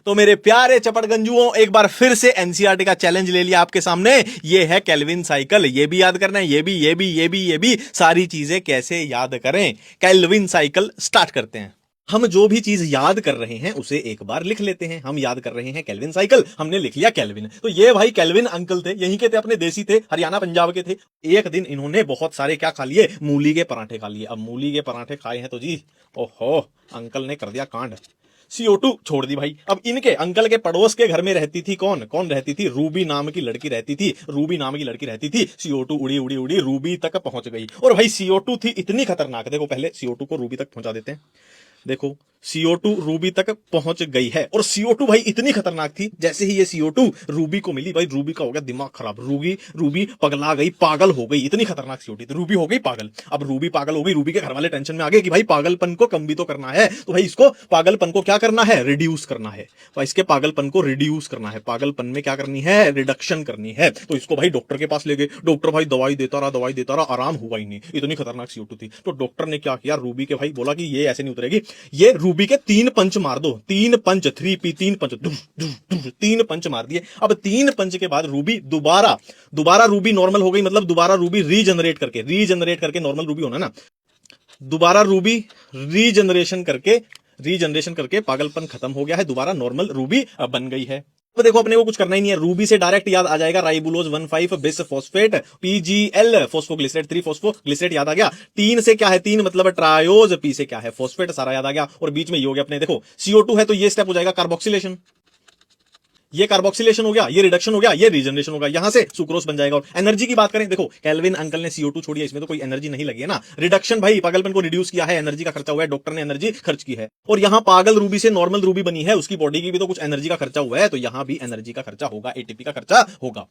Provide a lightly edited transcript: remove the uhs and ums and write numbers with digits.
तो मेरे प्यारे चपड़गंजुओं, एक बार फिर से एनसीईआरटी का चैलेंज ले लिया आपके सामने। ये है केल्विन साइकिल। ये भी याद करना है, ये भी सारी चीजें कैसे याद करें। केल्विन साइकिल स्टार्ट करते हैं। हम जो भी चीज याद कर रहे हैं उसे एक बार लिख लेते हैं। हम याद कर रहे हैं केल्विन साइकिल, हमने लिख लिया केल्विन। तो ये भाई केल्विन अंकल थे, यहीं के थे, अपने देसी थे, हरियाणा पंजाब के थे। एक दिन इन्होंने बहुत सारे क्या खा लिए, मूली के पराठे खा लिए। अब मूली के पराठे खाए हैं तो जी ओहो, अंकल ने कर दिया कांड। CO2 छोड़ दी भाई। अब इनके अंकल के पड़ोस के घर में रहती थी कौन कौन रहती थी, रूबी नाम की लड़की रहती थी। रूबी नाम की लड़की रहती थी। CO2 उड़ी उड़ी उड़ी रूबी तक पहुंच गई। और भाई CO2 थी इतनी खतरनाक, देखो पहले CO2 को रूबी तक पहुंचा देते हैं। देखो CO2 रूबी तक पहुंच गई है। और CO2 भाई इतनी खतरनाक थी, जैसे ही ये CO2 रूबी को मिली, भाई रूबी का हो गया दिमाग खराब। रूबी पगला गई, पागल हो गई। इतनी खतरनाक CO2 थी, रूबी हो गई पागल। अब रूबी पागल हो गई, रूबी के घर वाले टेंशन में आ गए कि भाई पागलपन को कम भी तो करना है। तो भाई इसको पागलपन को क्या करना है, रिड्यूस करना है। तो इसके पागलपन को रिड्यूस करना है, पागलपन में क्या करनी है, रिडक्शन करनी है। तो इसको भाई डॉक्टर के पास ले गए। डॉक्टर भाई दवाई देता रहा, आराम हुआ ही नहीं। इतनी खतरनाक CO2 थी। तो डॉक्टर ने क्या किया, रूबी के भाई बोला कि ये ऐसे नहीं उतरेगी, ये रूबी के 3 पंच मार दो। 3 पंच, 3P, 3 पंच, 3 पंच मार दिए। अब 3 पंच के बाद रूबी दोबारा रूबी नॉर्मल हो गई। मतलब दोबारा रूबी रीजनरेट करके नॉर्मल रूबी होना ना, दोबारा रूबी रीजनरेशन करके पागलपन खत्म हो गया है, दोबारा नॉर्मल रूबी बन गई है। तो देखो अपने को कुछ करना ही नहीं है, रूबी से डायरेक्ट याद आ जाएगा राइबुलोज 1,5 बिस फॉस्फेट, PGL फोस्फोग्लिसरेट 3 फोस्फोग्लिसरेट याद आ गया। 3 से क्या है, 3 मतलब ट्रायोज, P से क्या है फॉस्फेट, सारा याद आ गया। और बीच में ये हो गया अपने, देखो CO2 है तो ये स्टेप हो जाएगा कार्बोक्सिलेशन, ये कार्बोक्सिलेशन हो गया, ये रिडक्शन हो गया, ये रीजनरेशन होगा, यहां से सुक्रोज बन जाएगा। और एनर्जी की बात करें, देखो केल्विन अंकल ने CO2 छोड़ी है, इसमें तो कोई एनर्जी नहीं लगी है ना। रिडक्शन भाई पागलपन को रिड्यूस किया है, एनर्जी का खर्चा हुआ है, डॉक्टर ने एनर्जी खर्च की है। और यहां पागल रूबी से नॉर्मल रूबी बनी है, उसकी बॉडी की भी तो कुछ एनर्जी का खर्चा हुआ है, तो यहां भी एनर्जी का खर्चा होगा, ATP का खर्चा होगा।